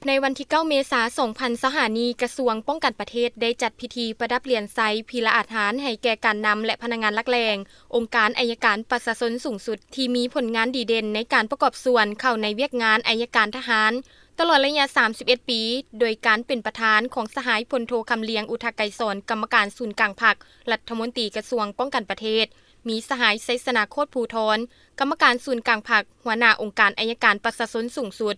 ในวันที่ 9 เมษายน 2020 กระทรวงป้องกันประเทศได้จัดพิธีประดับเหรียญไซพีละอาหารให้แก่การนำและพนักงานหลักแหล่งองค์การอัยการประชาชนสูงสุดที่มีผลงานดีเด่นในการประกอบส่วนเข้าในเวียกงานอัยการทหารตลอดระยะ 31 ปี โดยการเป็นประธานของสหายพลโทคำเลียงอุทาไกรสอนกรรมการศูนย์กลางพรรครัฐมนตรีกระทรวงป้องกันประเทศมีสหายไซสนาโคตรภูทรกรรมการศูนย์กลางพรรคหัวหน้าองค์การอัยการประชาชนสูงสุด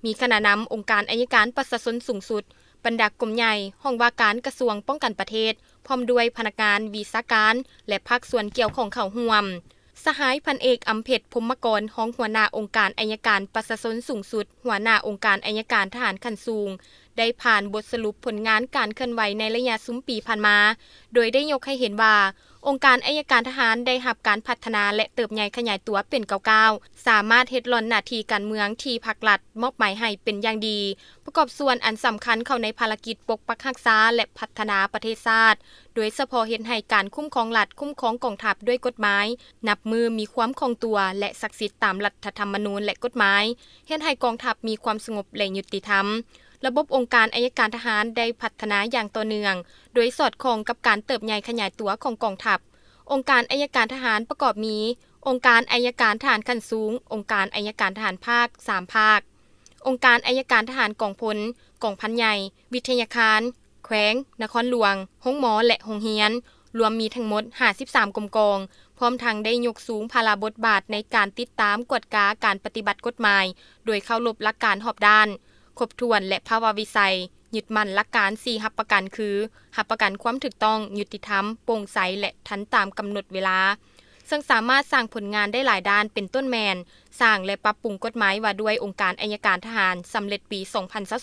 มีคณะนำองค์การอัยการประชาชนสูงสุดบรรดากรมใหญ่ห้องว่าการกระทรวงป้องกันประเทศพร้อมด้วยพนักงานวิชาการและภาคส่วนเกี่ยวของเข้าร่วมสหายพันเอกอำเพ็จพรหมกรห้องหัวหน้าองค์การอัยการประชาชนสูงสุดหัวหน้าองค์การอัยการทหารขั้นสูงได้ผ่านบทสรุปผลงานการเคลื่อนไหวในระยะซุ้มปีผ่านมาโดยได้ยกให้เห็นว่าองค์การอัยการทหารได้รับการพัฒนาและเติบใหญ่ขยายตัวเป็นก้าวๆสามารถเฮ็ดหล่อนหน้าที่การเมืองที่ภาครัฐมอบหมายให้เป็นอย่างดีประกอบส่วนอันสำคัญเข้าในภารกิจปกปักรักษาและพัฒนาประเทศชาติโดยเฉพาะเฮ็ดให้การคุ้มครองรัฐคุ้มครองกองทัพด้วยกฎหมายนับมือมีความคงตัวและศักดิ์สิทธิ์ตามรัฐธรรมนูญและกฎหมายเฮ็ดให้กองทัพมีความสงบและยุติธรรมระบบองค์การอัยการทหารได้พัฒนาอย่างต่อเนื่องโดยสอดคล้องกับการเติบใหญ่ขยายตัวของกองทัพองค์การอัยการทหารประกอบมีองค์การอัยการทหารขั้นสูงองค์การอัยการทหารภาค3ภาคองค์การอัยการทหารกองพลกองพันใหญ่วิทยาคารแขวงนครหลวงโรงหมอและโรงเรียนรวมมีทั้งหมด53กรมกองพร้อมทั้งได้ยกสูงภาระบทบาทในการติดตามกวดกาการปฏิบัติกฎหมายโดยเข้ารบหลักการรอบด้านครบถ้วนและภาวะวิสัยยึดมั่นหลักการ4รับประกันคือรับประกันความถูกต้องยุติธรรมโปร่งใสและทันตามกำหนดเวลาซึ่งสามารถสร้างผลงานได้หลายด้านเป็นต้นแมนสร้างและปรับปรุงกฎหมายว่าด้วยองค์การอัยการทหารสำเร็จปี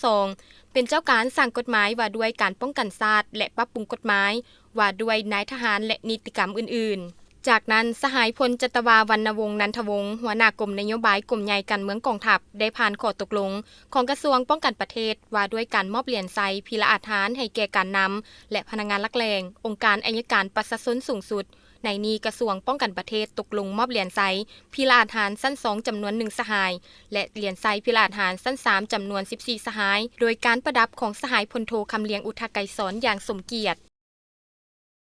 2022เป็นเจ้าการสร้างกฎหมายว่าด้วยการป้องกันชาติและปรับปรุงกฎหมายว่าด้วยนายทหารและนิติกรรมอื่นๆจากนั้นสหายพลจัตวาวรรณวงศ์นันทวงศ์หัวหน้ากรมนโยบายกรมใหญ่การเมืองกองทัพได้ผ่านข้อตกลงของกระทรวงป้องกันประเทศว่าด้วยการมอบเหรียญไซพีละอาหารให้แก่การนำและพนักงานหลักแหล่งองค์การอัยการประชาชนสูงสุดในนี้กระทรวงป้องกันประเทศตกลงมอบเหรียญไซพีละอาหารสั้น2จำนวน1สหายและเหรียญไซพีละอาหารสั้น3จำนวน14สหายโดยการประดับของสหายพลโทคำเลียงอุทาไกรสอนอย่างสมเกียรติ